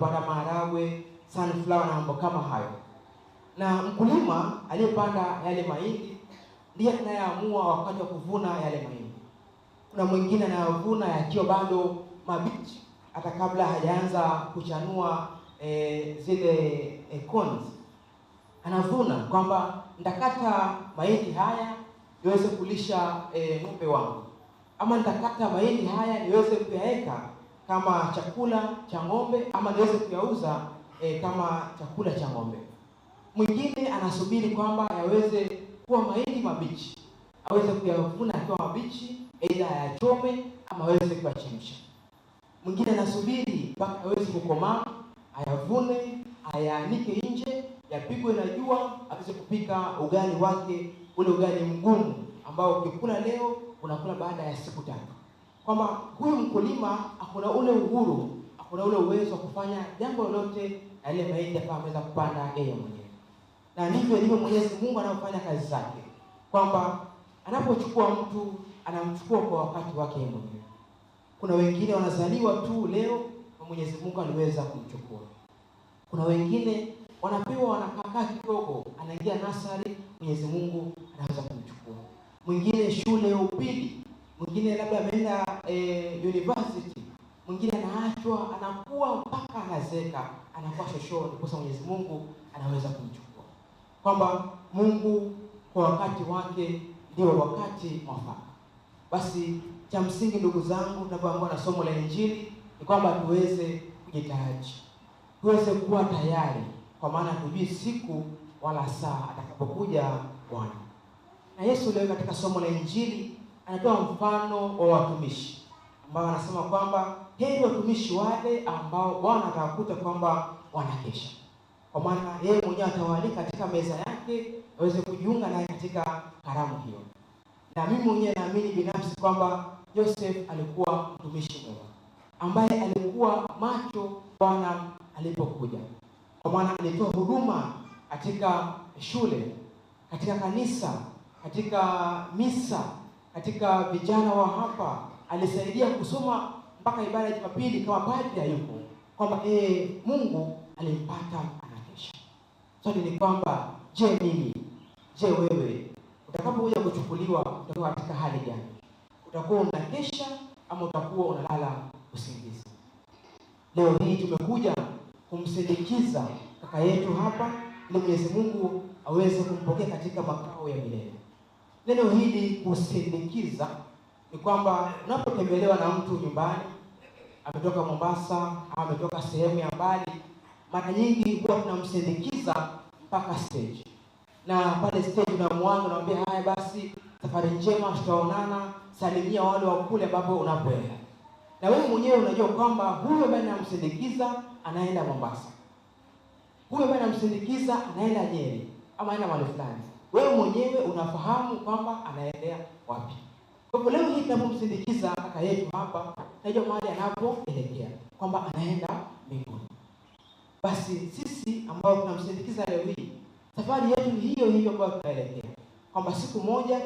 kupanda maharagwe, sunflower na mambo kama hayo. Na mkulima aliyepanda yale mahindi ndiye anayeamua wakati wa kuvuna yale mahindi. Kuna mwingine anayavuna yakiwa bado mabichi hata kabla hajaanza kuchanua zile cones. Anavuna kwamba nitakata mahindi haya niweze kulisha ng'ombe wangu, ama nitakata mahindi haya niweze kuyaweka kama chakula cha ng'ombe, ama niweze kuyauza kama chakula cha ng'ombe. Mwingine anasubiri kwamba yaweze kuwa mahindi mabichi, aweze kuyavuna akiwa mabichi, aidha ayachome ama aweze kuyachemsha. Mwingine anasubiri mpaka aweze kukomaa, ayavune, ayaanike nje, yapigwe na jua, aweze kupika ugali wake, ule ugali mgumu ambao ukikula leo unakula baada ya siku 3. Kwamba huyu mkulima hakuna ule uhuru, hakuna ule uwezo wa kufanya jambo lolote na ile mahindi ambayo ameweza kupanda yeye mwenyewe. Na ndivyo Mwenyezi Mungu anafanya kazi zake, kwamba anapochukua mtu anamchukua kwa wakati wake mwenyewe. Kuna wengine wanazaliwa tu leo na Mwenyezi Mungu aliweza kumchukua. Kuna wengine wanapewa wanakaa kidogo, anaingia nasari, Mwenyezi Mungu anaweza kumchukua. Mwingine shule ya upili, mwingine labda ameenda university, mwingine anaachwa, anakuwa mpaka anazeka, anakuwa shoshoni, kwa sababu Mwenyezi Mungu anaweza kumchukua. Kwamba Mungu kwa wakati wake ndio wakati mwafaka. Basi cha msingi ndugu zangu, tunapoanza na somo la Injili ni kwamba tuweze kujitahidi, tuweze kuwa tayari, kwa maana tujui siku wala saa atakapokuja Bwana. Na Yesu leo katika somo la Injili anatoa mfano wa watumishi ambao anasema kwamba heri watumishi wale ambao Bwana atawakuta kwamba wanakesha. Kwa maana yeye mwenyewe atawaalika katika meza yake aweze kujiunga naye katika karamu hiyo. Na mimi mwenyewe naamini binafsi kwamba Joseph alikuwa mtumishi mwema ambaye alikuwa macho Bwana alipokuja. Kwa maana alitoa huduma katika shule, katika kanisa, katika misa, katika vijana wa hapa, alisaidia kusoma mpaka ibada ya Jumapili kama padri hayupo. Kwamba Mungu alimpata anakesha. Swali ni kwamba je wewe utakapokuja kuchukuliwa utakuwa katika hali gani? Utakuwa unakesha ama utakuwa unalala usingizi? Leo hii tumekuja kumsindikiza kaka yetu hapa ili Mwenyezi Mungu aweze kumpokea katika makao ya milele. Neno hili kusindikiza ni kwamba unapotembelewa na mtu nyumbani, ametoka Mombasa au ametoka sehemu ya mbali, mara nyingi huwa tunamsindikiza mpaka stage. Na pale stage tunamwanza, tunamwambia haya basi, safari njema, tutaonana, salimia wale wa kule ambapo unapoenda. Na wewe mwenyewe unajua kwamba huyo ambaye anamsindikiza anaenda Mombasa, huyo ambaye anamsindikiza anaenda Nyeri ama anaenda mahali fulani. Wewe mwenyewe unafahamu kwamba anaendea wapi. Kwa hivyo leo hii tunapomsindikiza kaka yetu hapa, tunajua mahali anapoelekea, kwamba anaenda mbinguni. Basi sisi ambao tunamsindikiza leo hii, safari yetu ni hiyo hiyo ambayo tunaelekea, kwamba siku moja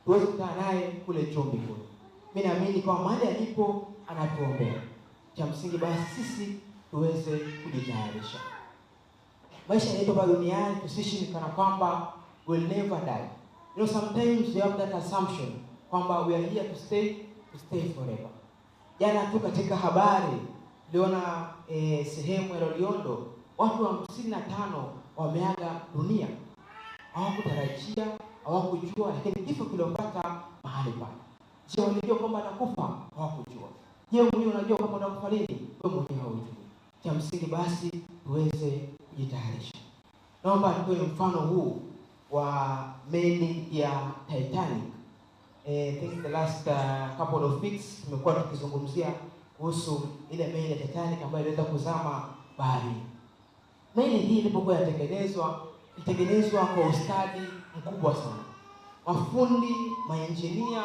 tuweze kukutana naye kule juu mbinguni. Mimi naamini kwa mahali alipo anatuombea. Cha msingi basi sisi tuweze kujitayarisha. Maisha yetu hapa duniani tusiishi kana kwamba we'll never die. You know, sometimes you have that assumption kwamba we are here to stay forever. Jana tu katika habari tuliona sehemu ya Loliondo watu 55 wameaga dunia. Hawakutarajia, hawakujua, lakini kifo kiliwapata mahali pale. Je, walijua kwamba atakufa? Hawakujua. Je, mwenyewe unajua kwamba utakufa lini? Wewe mwenyewe hujui. Cha msingi basi tuweze kujitayarisha. Naomba nitoe mfano huu wa meli ya Titanic. I think the last couple of weeks tumekuwa tukizungumzia kuhusu ile meli ya Titanic ambayo iliweza kuzama baharini. Meli hii ilipokuwa ilitengenezwa kwa ustadi mkubwa sana. Mafundi, maengineer,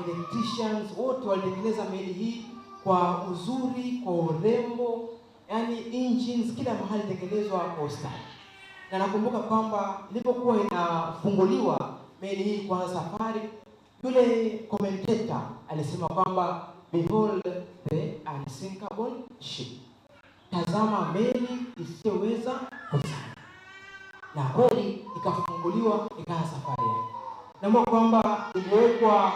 electricians wote walitengeneza meli hii kwa uzuri, kwa urembo, yani engines kila mahali tengenezwa kwa ustadi. Na nakumbuka kwamba ilipokuwa inafunguliwa meli hii kwa safari, yule commentator alisema kwamba behold the unsinkable ship. tazama meli isiyoweza kuzama. Na kweli ikafunguliwa, ikaanza safari yake. Naomba kwamba iliwekwa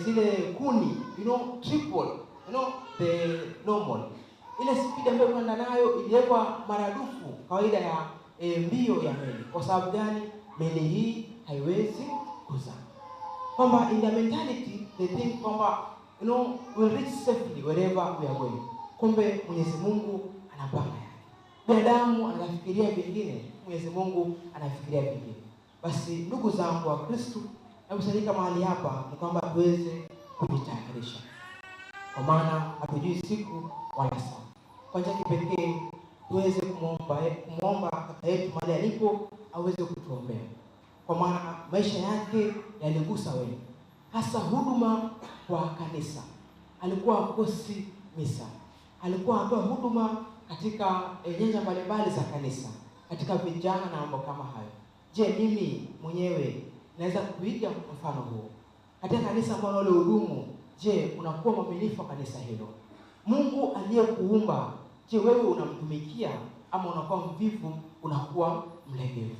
zile kuni, triple, the normal. Ile speed ambayo kwenda nayo iliwekwa maradufu kawaida ya mbio ya meli. Kwa sababu gani? Meli hii haiwezi kuzama. Kwamba in the mentality they think kwamba we'll reach safely wherever we are going. Kumbe Mwenyezi Mungu anapanga yake. Binadamu anafikiria vingine, Mwenyezi Mungu anafikiria vingine. Basi ndugu zangu wa Kristo, nakusanyika mahali hapa ni kwamba tuweze kujitayarisha. Kwa maana hatujui siku wala saa. Kwa njia kipekee tuweze kumwomba kaka yetu mahali alipo aweze kutuombea. Kwa maana maisha yake yaligusa wengi. Hasa huduma kwa kanisa. Alikuwa akosi misa. Alikuwa anatoa huduma katika nyanja mbalimbali za kanisa, katika vijana na mambo kama hayo. Je, mimi mwenyewe naweza kuiga mfano huo? Katika kanisa ambalo wale hudumu, je, unakuwa mwaminifu wa kanisa hilo? Mungu aliyekuumba, je, wewe unamtumikia ama unakuwa mvivu, unakuwa mlegevu?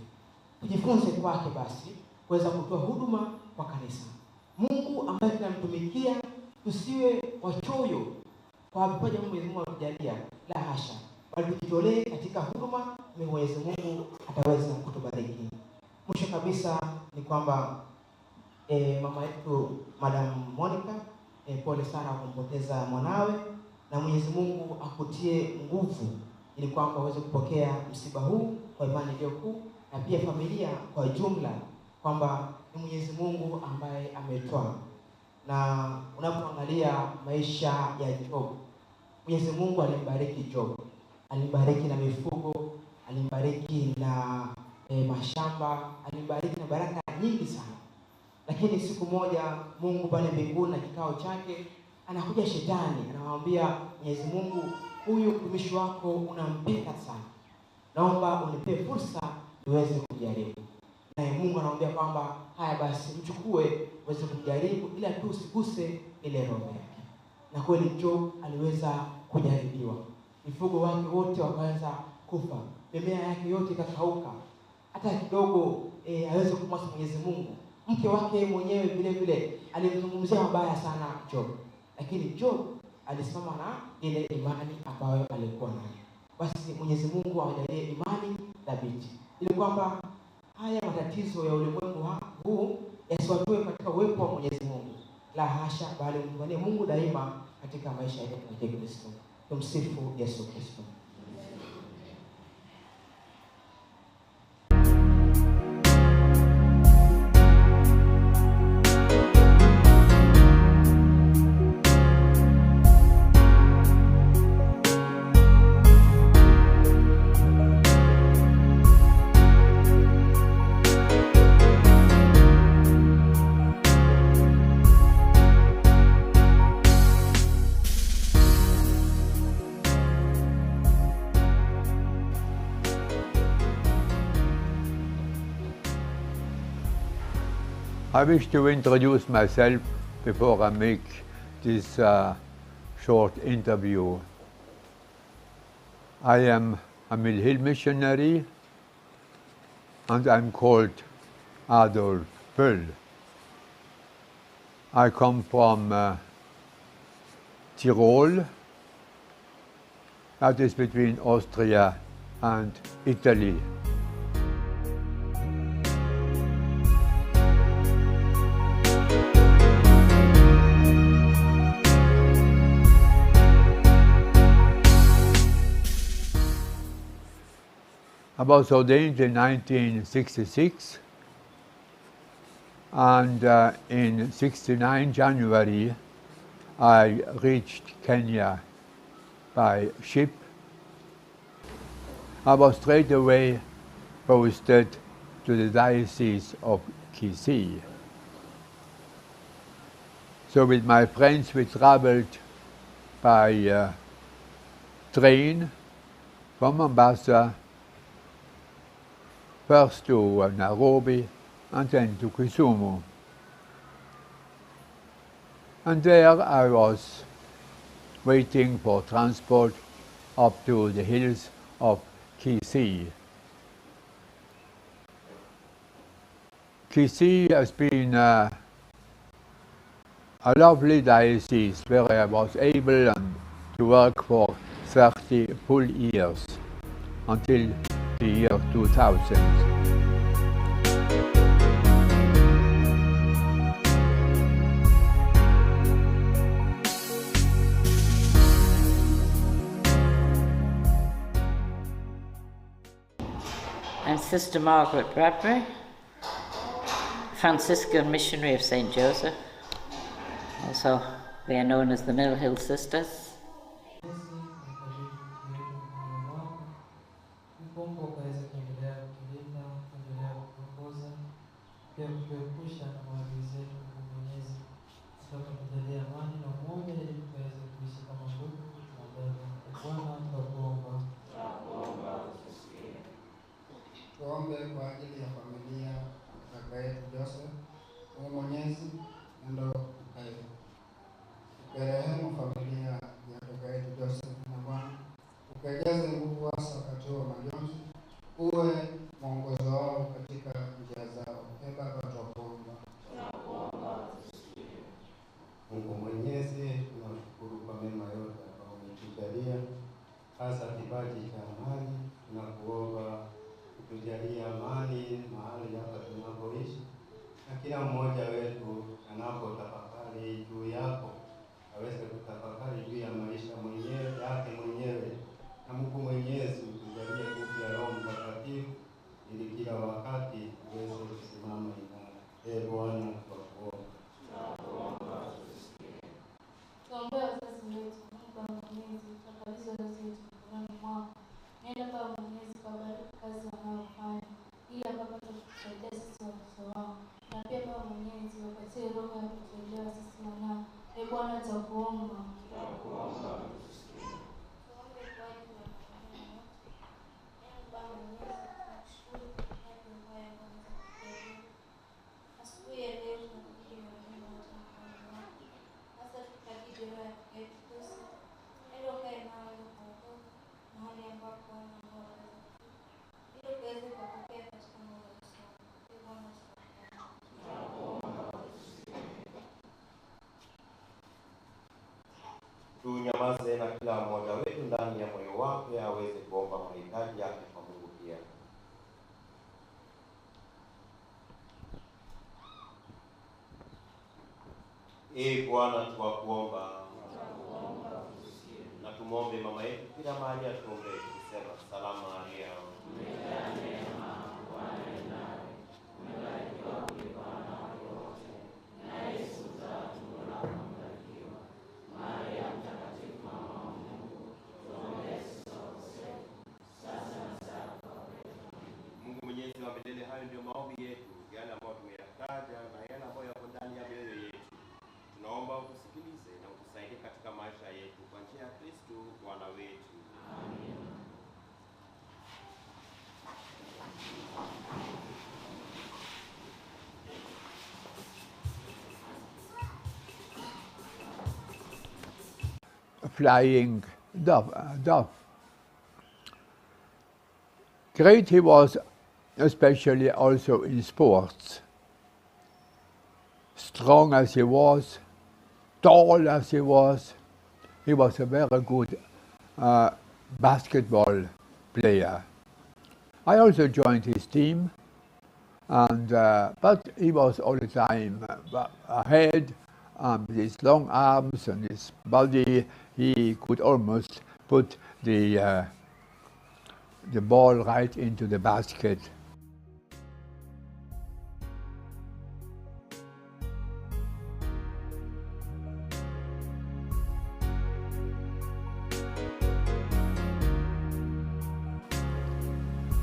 Tujifunze kwake basi kuweza kutoa huduma kwa kanisa. Mungu ambaye tunamtumikia, tusiwe wachoyo kwa vipaji Mwenyezi Mungu atujalia, la hasha. Bali tujitolee katika huduma, Mwenyezi Mungu ataweza kutubariki. Mwisho kabisa ni kwamba mama yetu Madam Monica, pole sana kumpoteza mwanawe, na Mwenyezi Mungu akutie nguvu ili kwamba uweze kupokea msiba huu kwa imani iliyo kuu, na pia familia kwa jumla, kwamba ni Mwenyezi Mungu ambaye ametoa. Na unapoangalia maisha ya Job, Mwenyezi Mungu alimbariki Job. Alimbariki na mifugo, alimbariki na mashamba, alimbariki na baraka nyingi sana. Lakini siku moja Mungu pale mbinguni na kikao chake, anakuja shetani, anamwambia Mwenyezi Mungu, huyu mtumishi wako unampenda sana, naomba unipe fursa niweze kujaribu. Na Mungu anamwambia kwamba haya basi, mchukue uweze kujaribu, ila tu usiguse ile roho yake. Na kweli Job aliweza kujaribiwa. Mifugo wake wote wakaanza kufa, mimea yake yote ikakauka, hata kidogo aweze kumwasi Mwenyezi Mungu. Mke wake mwenyewe vile vile alimzungumzia mabaya sana Job, lakini Job alisimama na ile imani ambayo alikuwa nayo. Basi Mwenyezi Mungu awajalie imani thabiti, ili kwamba haya matatizo ya ulimwengu huu yasiwatoe katika uwepo wa Mwenyezi Mungu, la hasha, bali mtumanie Mungu daima katika maisha yetu ya Kristo. Tumsifu Yesu Kristo. I wish to introduce myself before I make this short interview. I am a Mill Hill missionary, and I'm called Adolf Böll. I come from Tyrol, that is between Austria and Italy. I was ordained in 1966, and in 69 January I reached Kenya by ship. I was straight away posted to the Diocese of Kisii. So with my friends we traveled by train from Mombasa, first to Nairobi and then to Kisumu. And there I was waiting for transport up to the hills of Kimbi. Kimbi has been a lovely diocese where I was able to work for 30 full years until the year 2000. I'm Sister Margaret Bradbury, Franciscan missionary of St. Joseph. Also, they are known as the Mill Hill Sisters. Tuombe kwa ajili ya familia ya kaka yetu Joseph. Mungu Mwenyezi, nenda ukarehemu familia ya kaka yetu Joseph, na Bwana ukajaze nguvu hasa wakati wa majonzi, uwe mwongozo wao katika njia zao. Baba, tunakuomba. Mungu Mwenyezi, tunashukuru kwa mema yote ambayo umetujalia, hasa kipaji cha amani. Tunakuomba kutujalia amani mahali hapa tunapoishi, na kila mmoja wetu anapotafakari juu yako aweze kutafakari juu ya maisha yake mwenyewe. Na Mungu Mwenyezi, utujalie nguvu ya Roho Mtakatifu ili kila wakati uweze kusimama imara. Bwana, tunakuomba. Tuombee wazazi wetu, Mungu Mwenyezi, tukabidhi wazazi wetu mikononi mwako. Nenda Baba Mwenyezi, kabariki kazi wanayofanya, ili wakapate kutusaidia sisi watoto wao. Na pia Baba Mwenyezi, wapatie roho ya kutuelewa sisi wanao. Bwana, tutakuomba. Tuombe kwa ajili ya familia yote. Baba Mwenyezi, tunakushukuru kwa kazi ambayo unaweza kutenda. Asubuhi ya leo tunakabidhi wengine wote mikononi mwako. Hasa tukabidhi roho ya kaka yetu Joseph. Nenda ukae nawe ukaokoke mahali ambapo wana ambao wanaweza kufika, ili ukaweze kupokea katika moyo wa Yesu. Bwana, tunyamaze na kila mmoja wetu ndani ya moyo wake aweze kuomba mahitaji yake kwa Mungu pia. Bwana, tuwakuomba na tumwombe mama yetu kila mahali atuombe tukisema, Salamu Maria, Mungu Mwenyezi wa milele, hayo ndio maombi yetu, yale ambayo tumeyataja na yale ambayo yako ndani ya mioyo yetu. Tunaomba utusikilize na utusaidie katika maisha yetu kwa njia ya Kristo Bwana wetu. Amen. Flying dove. Great he was, especially also in sports. Strong as he was, tall as he was a very good basketball player. I also joined his team, and but he was all the time ahead. With his long arms and his body, he could almost put the ball right into the basket.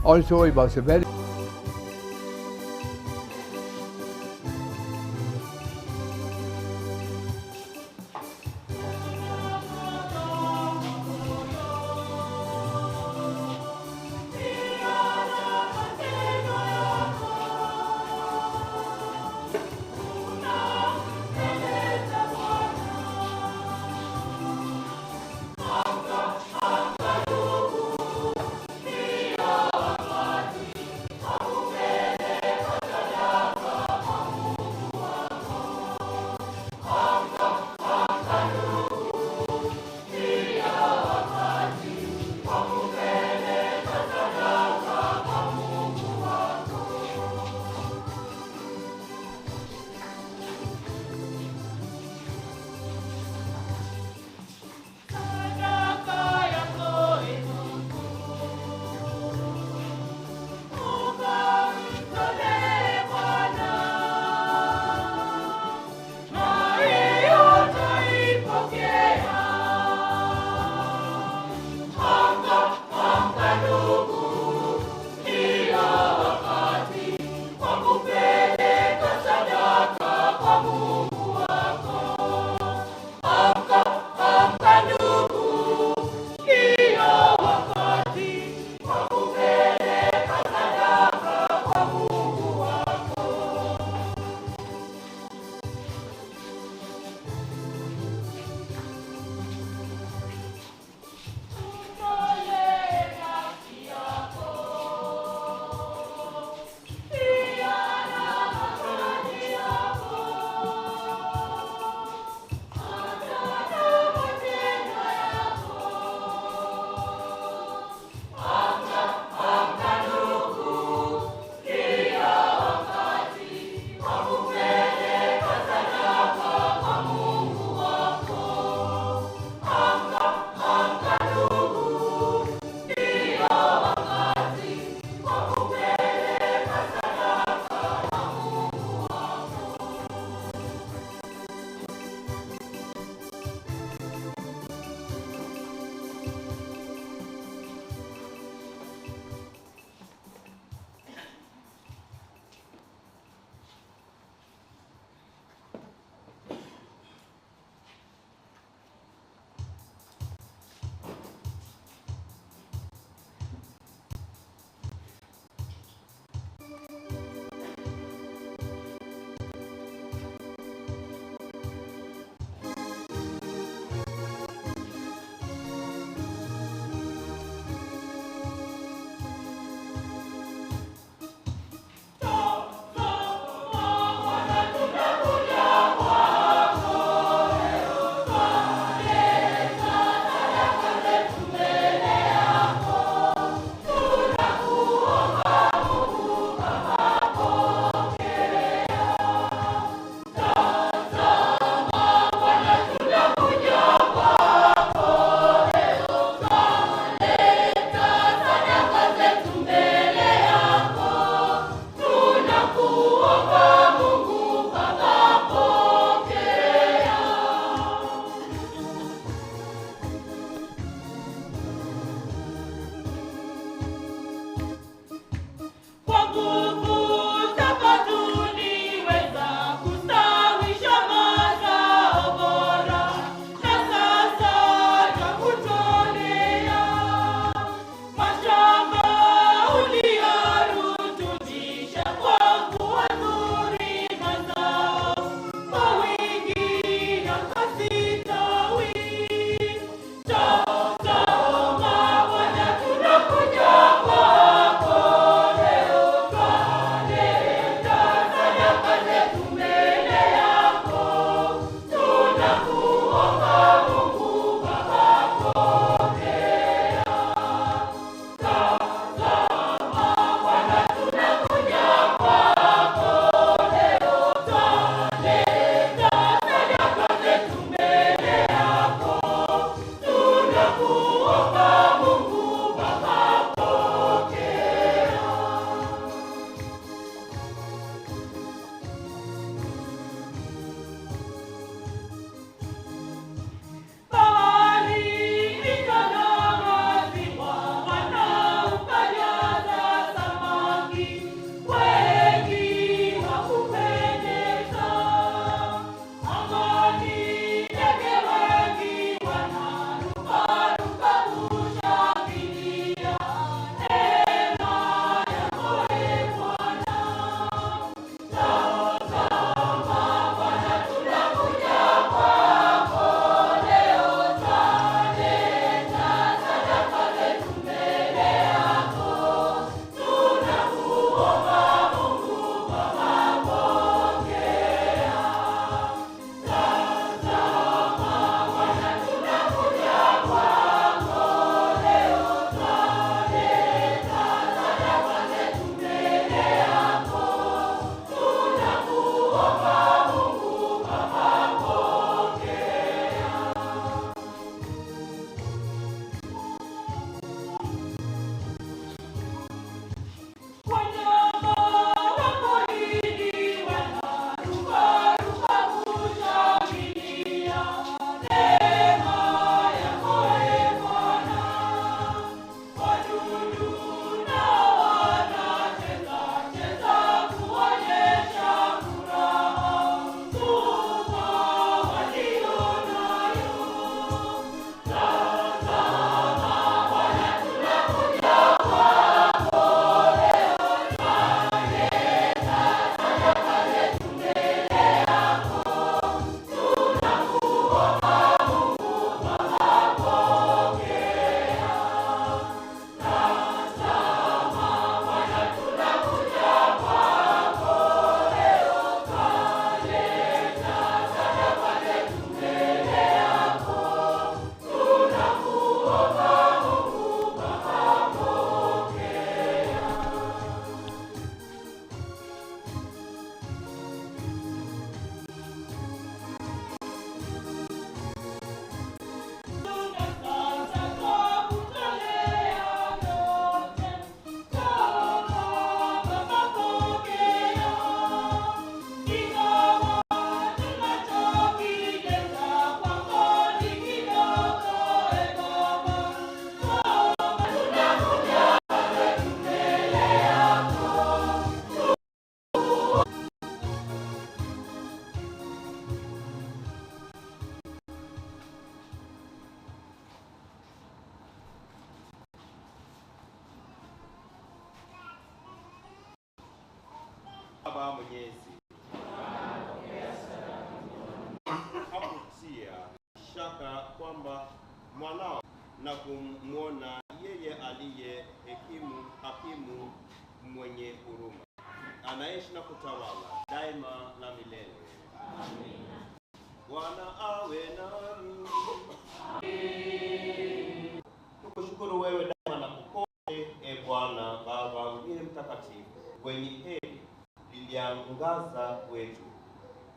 Also, he was a very Baba Mwenyezi hakutia shaka kwamba mwanao na kumwona yeye aliye hakimu mwenye huruma, anaishi na kutawala daima na milele. Amina. Bwana awe nami. Tukushukuru wewe daima na kukote, e Bwana Baba uliye mtakatifu, wenye heri liliangaza wetu,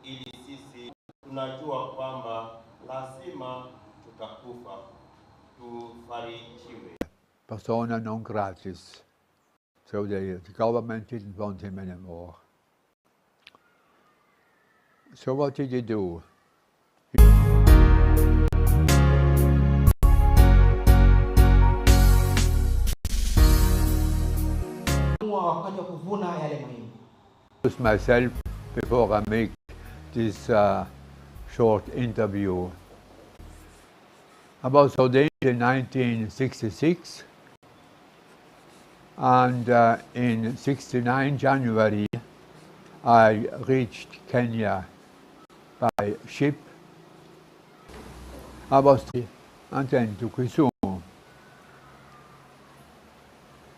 ili sisi tunajua kwamba lazima tutakufa, tufarijiwe. Persona non gratis. So the government didn't want him anymore. So what did he do? Wakati wa kuvuna yale mahindi. Myself before I make this short interview. I was ordained in 1966, and in 69 January I reached Kenya by ship. I was and then to Kisumu,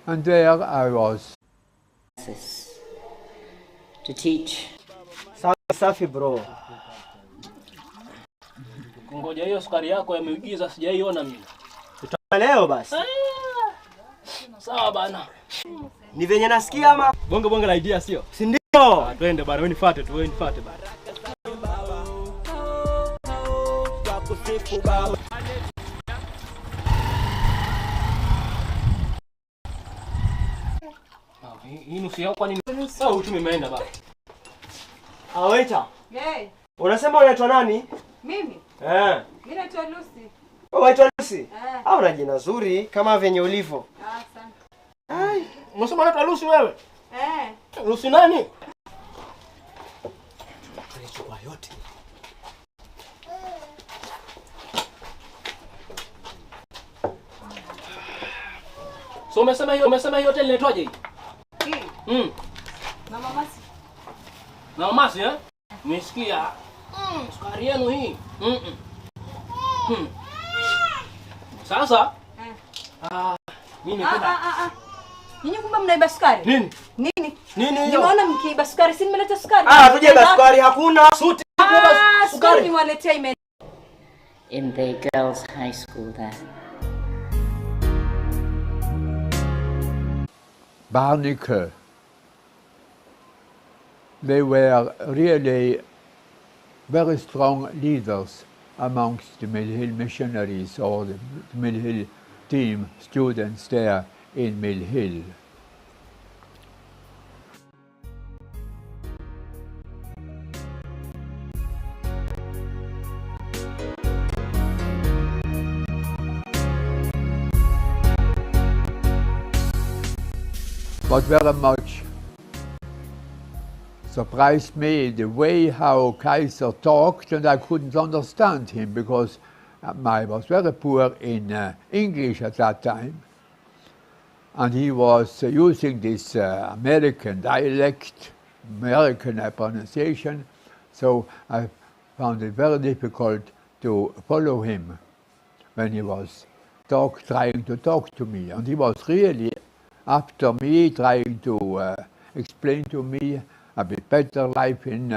and there I was to teach. Safi bro. Ngoja hiyo sukari yako ya miujiza sijaiona mimi. Leo basi. Sawa bana. Ni venye nasikia ama bonge la idea sio? Si ndio? Twende bana, wewe nifuate tu, wewe nifuate bana. Hii nusu yako kwa nini? Sasa uchumi umeenda bana. Waiter. Yey. Unasema unaitwa nani? Mimi? Mimi naitwa Lucy. Unaitwa Lucy? Una jina zuri kama venye ulivyo. Asante. Unasema unaitwa Lucy wewe? Lucy nani? Chukua yote. So umesema hiyo hotel inaitwaje hii? Hii? Na mamasi. Na mamasi Nisikia. Sukari yenu hii. Sasa? Nini kumbe mnaiba sukari? Nini? Nini? Nini? Nimeona mkiiba sukari, si nimeleta sukari. Tujeba sukari hakuna. Suti. Sukari nimewaletea ime. In the girls' high school there. Barnacle. They were really very strong leaders amongst the Mill Hill missionaries or the Mill Hill team students there in Mill Hill. What very much surprised me the way how Kaiser talked, and I couldn't understand him because I was very poor in English at that time, and he was using this American dialect, American pronunciation, so I found it very difficult to follow him when he was trying to talk to me, and he was really after me trying to explain to me a bit better life in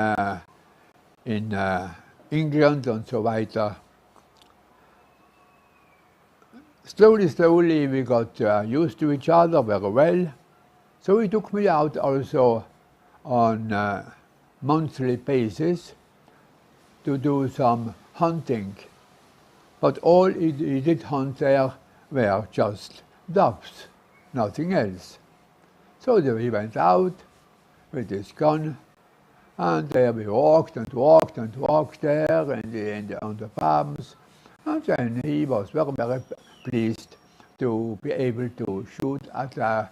England and so weiter. Slowly we got used to each other very well. So he took me out also on a monthly basis to do some hunting. But all he did hunt there were just doves, nothing else. So we went out with his gun, and there we walked and walked and walked there on the farms, and then he was very, very pleased to be able to shoot at a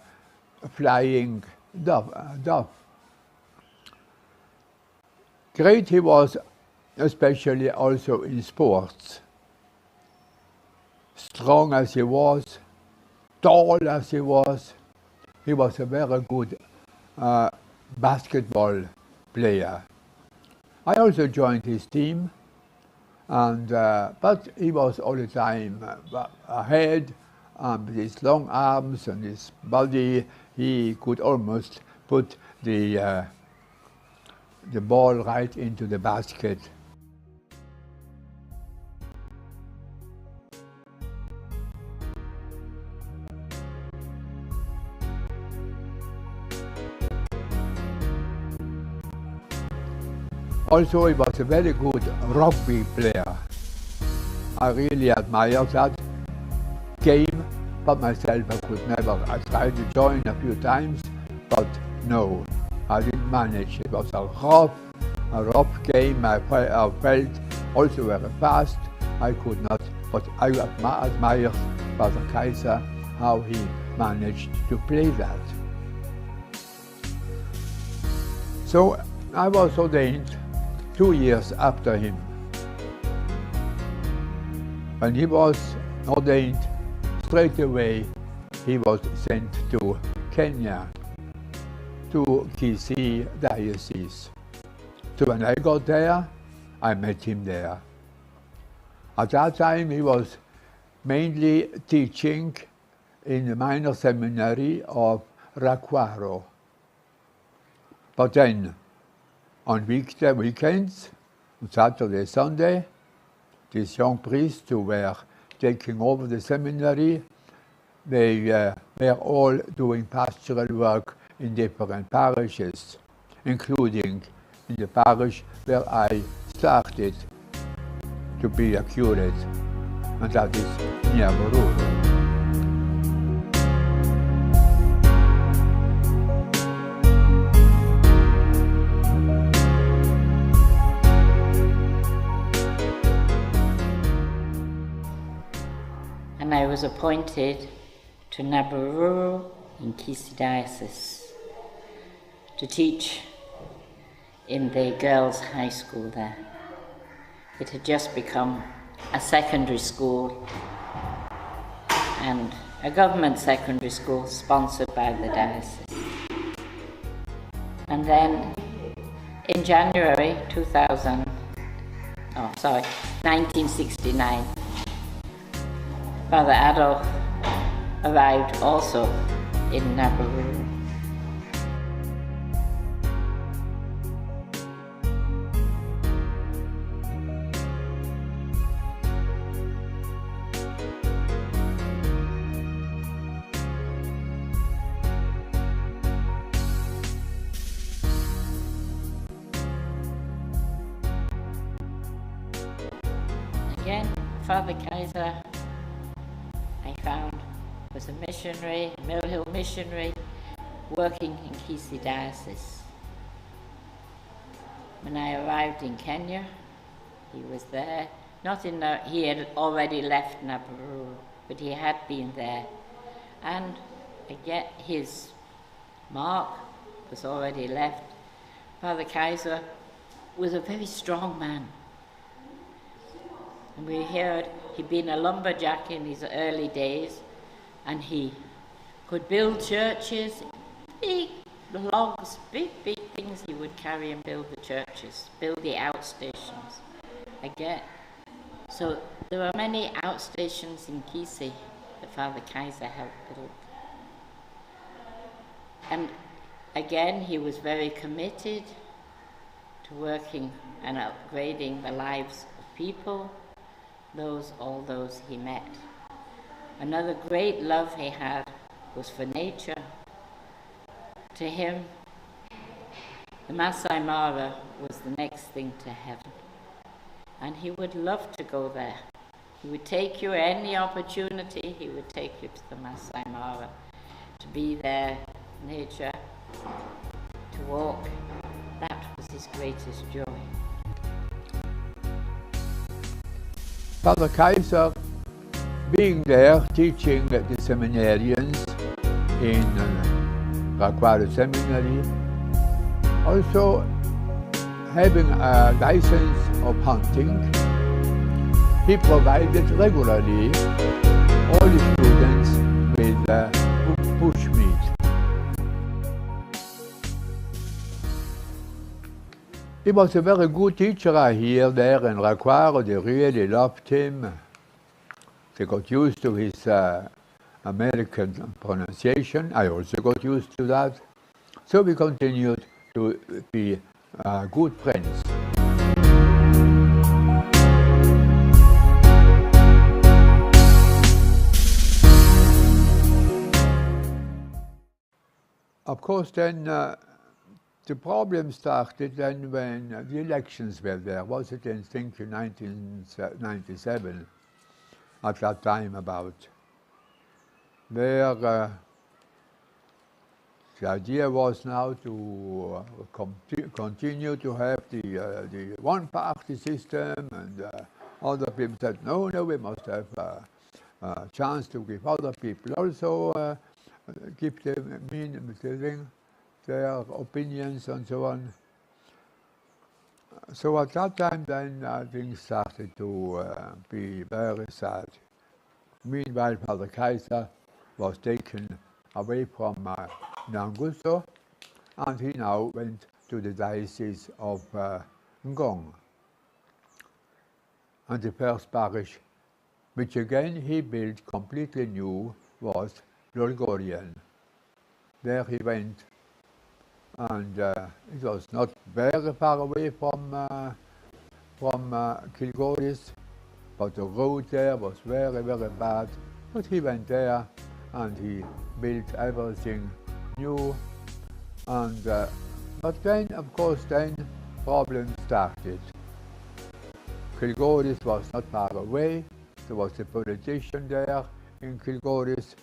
flying dove. Great he was, especially also in sports. Strong as he was, tall as he was a very good basketball player. I also joined his team, and but he was all the time ahead. With his long arms and his body, he could almost put the ball right into the basket. Also, he was a very good rugby player. I really admired that game, but myself I could never. I tried to join a few times, but no, I didn't manage. It was a rough game. I felt also very fast. I could not, but I admired Father Kaiser, how he managed to play that. So I was ordained 2 years after him. When he was ordained, straight away he was sent to Kenya, to Kisii diocese. So when I got there, I met him there. At that time he was mainly teaching in the minor seminary of Rakwaro. But then, on weekends, on Saturday, Sunday, these young priests who were taking over the seminary, they were all doing pastoral work in different parishes, including in the parish where I started to be a curate, and that is near Bororo. And I was appointed to Nabaruru in Kisii Diocese to teach in the girls' high school there. It had just become a secondary school and a government secondary school sponsored by the diocese. And then in January 1969, Father Adolf arrived also in Nabaruru. Again, Father Kaiser, I found, was a missionary, a Mill Hill missionary, working in Kisii Diocese. When I arrived in Kenya, he was there. He had already left Nabaruru, but he had been there. And again, his mark was already left. Father Kaiser was a very strong man. And we heard he'd been a lumberjack in his early days, and he could build churches, big logs, big things he would carry and build the churches, build the outstations. Again, so there were many outstations in Kisii that Father Kaiser helped build. And again, he was very committed to working and upgrading the lives of people, all those he met. Another great love he had was for nature. To him, the Masai Mara was the next thing to heaven. And he would love to go there. He would take you any opportunity, he would take you to the Masai Mara, to be there, nature, to walk. That was his greatest joy. Father Kaiser, being there, teaching the seminarians in Rakwaro Seminary, also having a license of hunting, he provided regularly all the students with bush meat. He was a very good teacher, I hear, there in Raquare. They really loved him. They got used to his American pronunciation. I also got used to that. So we continued to be good friends. Of course, then the problem started then when the elections were there. Was it in, I think, in 1997, at that time about, where the idea was now to continue to have the one-party system, and other people said, no, we must have a chance to give other people also give them their opinions and so on. So at that time then things started to be very sad. Meanwhile, Father Kaiser was taken away from Nanguso, and he now went to the diocese of Ngong. And the first parish, which again he built completely new, was Lolgorian. There he went, and it was not very far away from Kilgoris, but the road there was very, very bad. But he went there and he built everything new. And but then, of course, problems started. Kilgoris was not far away. There was a politician there in Kilgoris.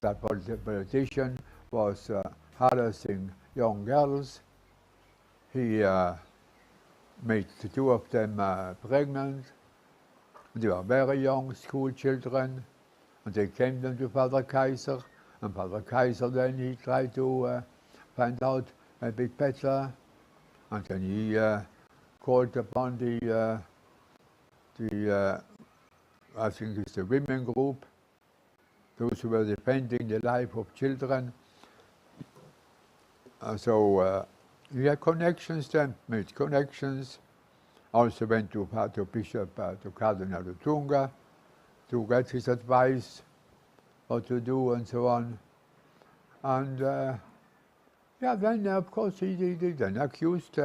That politician was harassing young girls. He made the two of them pregnant. They were very young, school children, and they came then to Father Kaiser, and Father Kaiser then he tried to find out a bit better, and then he called upon the I think it's the women group, those who were defending the life of children. So he had connections then, made connections. Also went to Bishop, to Cardinal Lutunga to get his advice, what to do and so on. And yeah, then of course he then accused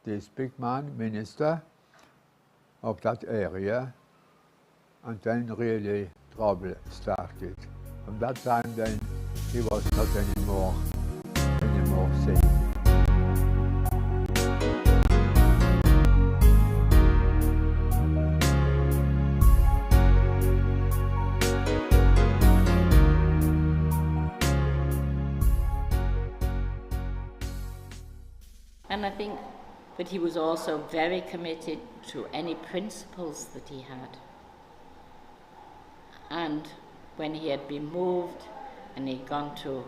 this big man, minister of that area, and then really trouble started. From that time then he was not anymore safe. And I think that he was also very committed to any principles that he had. And when he had been moved and he'd gone to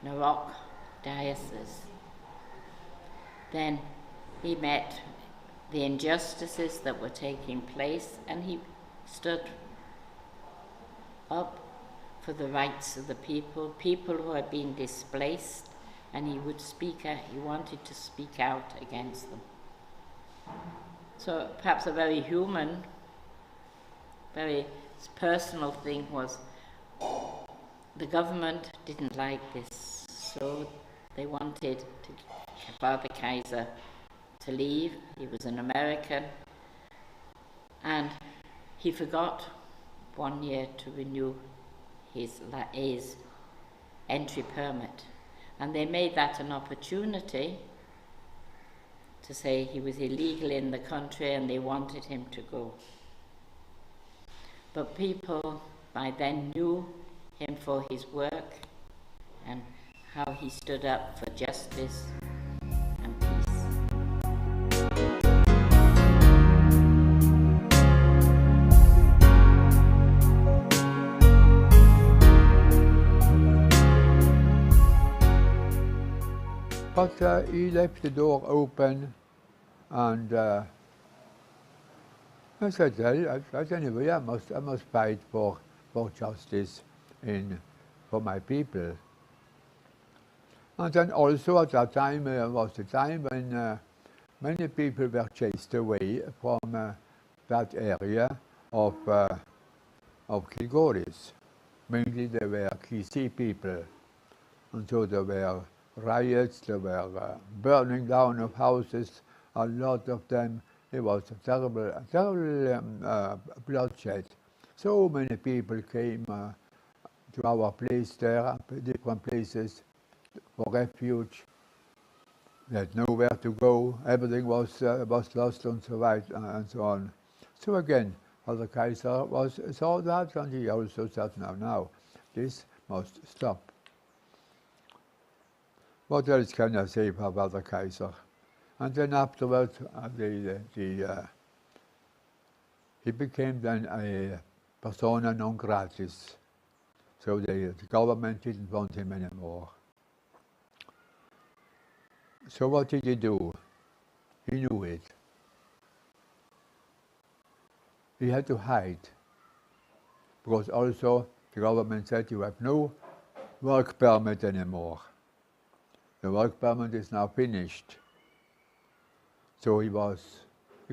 Narok diocese, then he met the injustices that were taking place, and he stood up for the rights of the people who had been displaced, and he would speak out, he wanted to speak out against them. So perhaps a very human, very personal thing was the government didn't like this, so they wanted Father Kaiser to leave. He was an American, and he forgot 1 year to renew his entry permit. And they made that an opportunity to say he was illegal in the country and they wanted him to go. But people by then knew him for his work and how he stood up for justice and peace. But he left the door open, and I said, well, anyway, I must fight for justice for my people. And then also at that time was the time when many people were chased away from that area of Kilgoris. Mainly they were Kisi people. And so there were riots, there were burning down of houses, a lot of them. It was a terrible bloodshed. So many people came to our place there, different places for refuge. They had nowhere to go. Everything was lost and so and so on. So again, Father Kaiser saw that, and he also said, now, this must stop. What else can I say about Father Kaiser? And then afterwards, he became then a persona non gratis. So the government didn't want him anymore. So what did he do? He knew it. He had to hide. Because also the government said you have no work permit anymore. The work permit is now finished. So he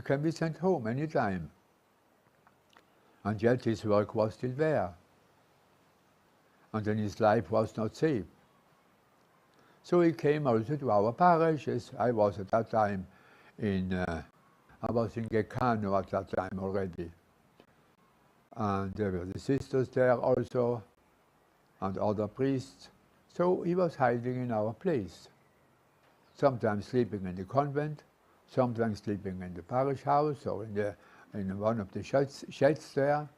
can be sent home anytime. And yet his work was still there. And then his life was not safe. So he came also to our parishes. I was at that time I was in Gekano at that time already. And there were the sisters there also, and other priests. So he was hiding in our place. Sometimes sleeping in the convent, sometimes sleeping in the parish house or in one of the sheds there.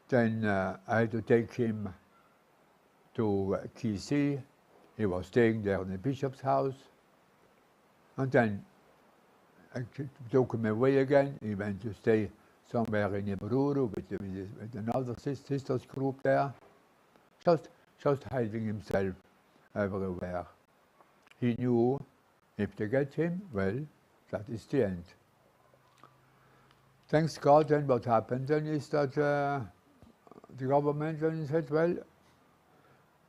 Then I had to take him to Kisi. He was staying there in the bishop's house. And then I took him away again. He went to stay somewhere in Ibruru with another sisters group there. Just hiding himself everywhere. He knew if they get him, well, that is the end. Thanks God, then what happened then is that the government then said, well,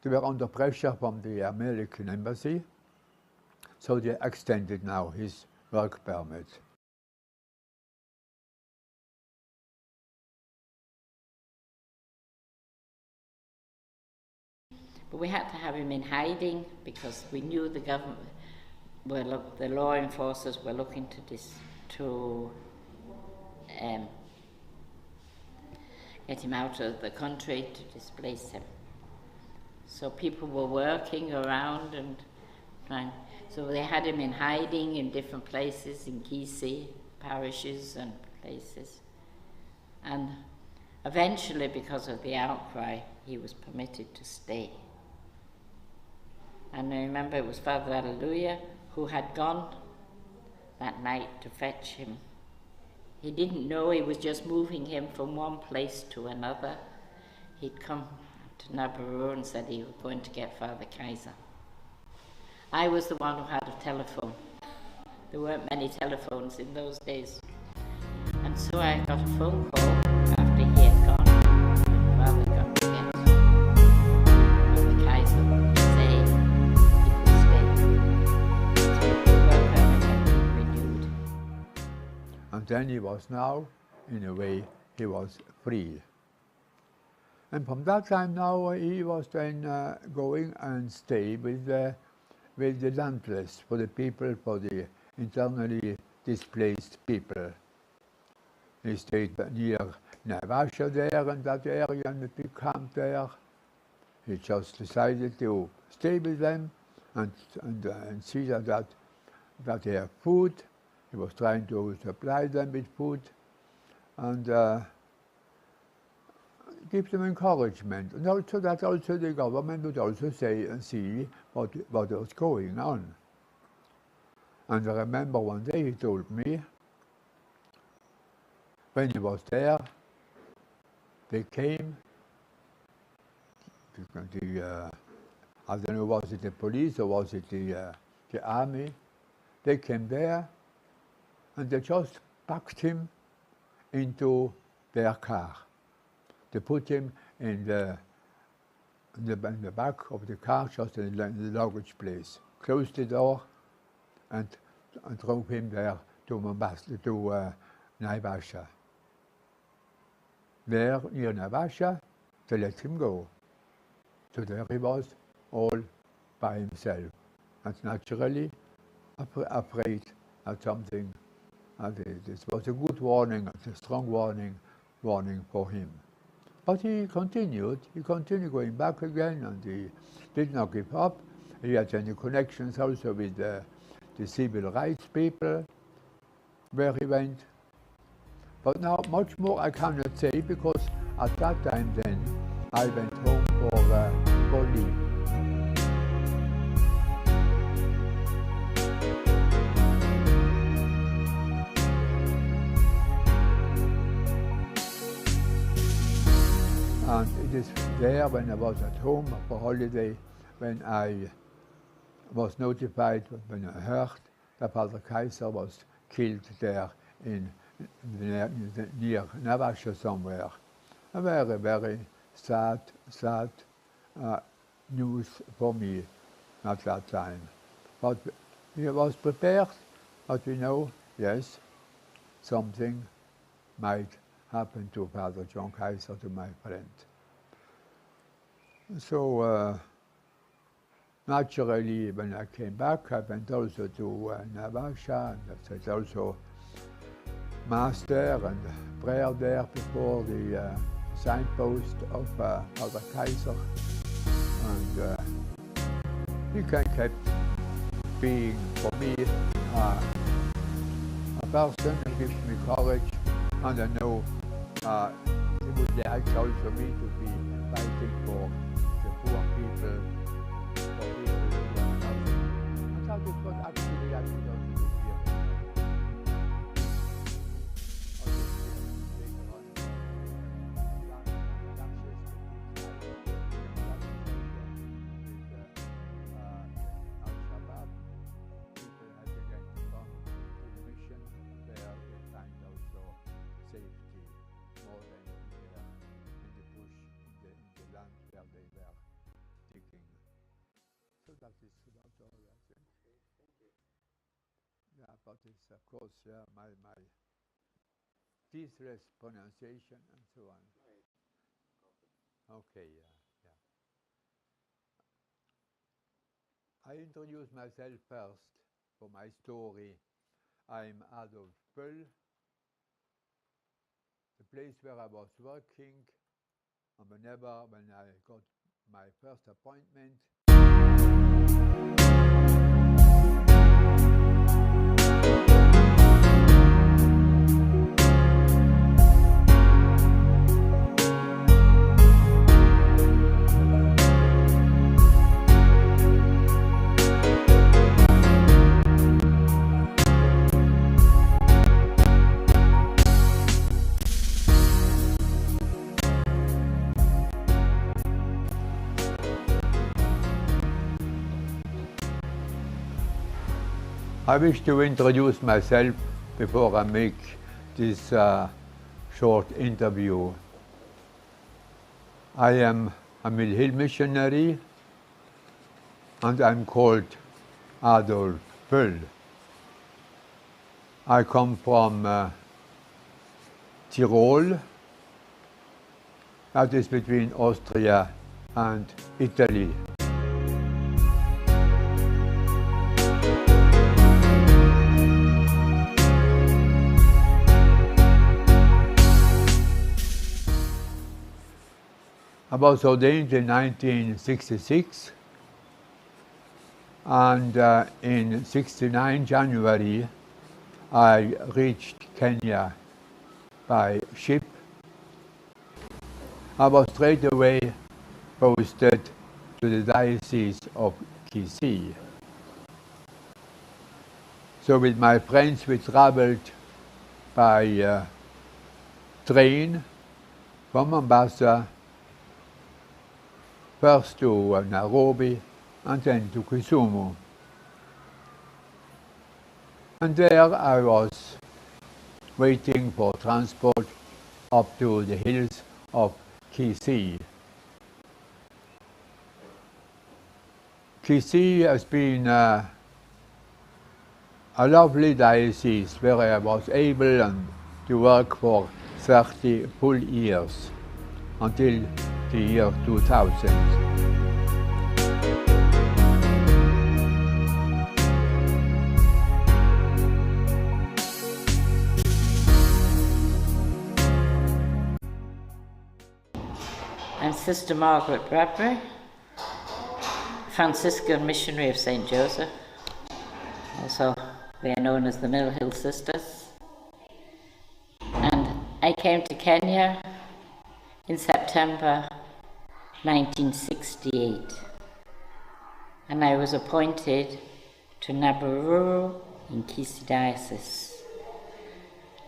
they were under pressure from the American embassy, so they extended now his work permit. But we had to have him in hiding because we knew the government, the law enforcers were looking to get him out of the country, to displace him. So people were working around and trying. So they had him in hiding in different places, in Kisi, parishes and places. And eventually, because of the outcry, he was permitted to stay. And I remember it was Father Alleluia who had gone that night to fetch him. He didn't know he was just moving him from one place to another. He'd come to Nabaru and said he was going to get Father Kaiser. I was the one who had a telephone. There weren't many telephones in those days. And so I got a phone call after he had gone. Father got to get Father Kaiser to say he could stay. So the work permit had been renewed. And then he was now, in a way, he was free. And from that time now, he was then going and stay with the landless, for the people, for the internally displaced people. He stayed near Navasha there, and that area, and the big camp there. He just decided to stay with them and see that they have food. He was trying to supply them with food and give them encouragement. And also that also the government would also say and see what was going on. And I remember one day he told me, when he was there, they came, I don't know, was it the police or was it the army? They came there and they just packed him into their car. They put him in the back of the car, just in the luggage place, closed the door and and drove him there to Mombasa, to Naivasha. There, near Naivasha, they let him go. So there he was, all by himself. And naturally, afraid that something, this was a good warning, a strong warning for him. But he continued going back again, and he did not give up. He had any connections also with the civil rights people, where he went. But now, much more I cannot say, because at that time then, I went home for leave. And it is there, when I was at home for holiday, when I was notified, when I heard that Father Kaiser was killed there near Naivasha somewhere. A very, very sad news for me at that time. But we was prepared, but we know, yes, something might happen to Father John Kaiser, to my friend. So naturally, when I came back, I went also to Naivasha, and I said also Mass there and prayer there before the signpost of Father Kaiser. And he kept being, for me, a person who gives me courage, and I know he would like also me to be fighting for the poor people, for people who are nothing. And that is what actually I would also do here. That is about all, I think. Yeah, but it's of course my ceaseless pronunciation and so on. Okay, yeah. I introduce myself first for my story. I'm Adolf Pöll, the place where I was working, and when I got my first appointment. I wish to introduce myself before I make this short interview. I am a Mill Hill missionary, and I'm called Adolf Pöll. I come from Tyrol, that is between Austria and Italy. I was ordained in 1966, and in '69 January I reached Kenya by ship. I was straight away posted to the Diocese of Kisii. So with my friends we traveled by train from Mombasa, first to Nairobi and then to Kisumu. And there I was waiting for transport up to the hills of Kisii. Kisii has been a a lovely diocese where I was able to work for 30 full years until the year 2000. I'm Sister Margaret Bradbury, Franciscan missionary of St. Joseph. Also, we are known as the Mill Hill Sisters. And I came to Kenya in September 1968. And I was appointed to Nabururu in Kisii Diocese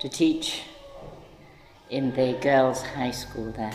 to teach in the girls' high school there.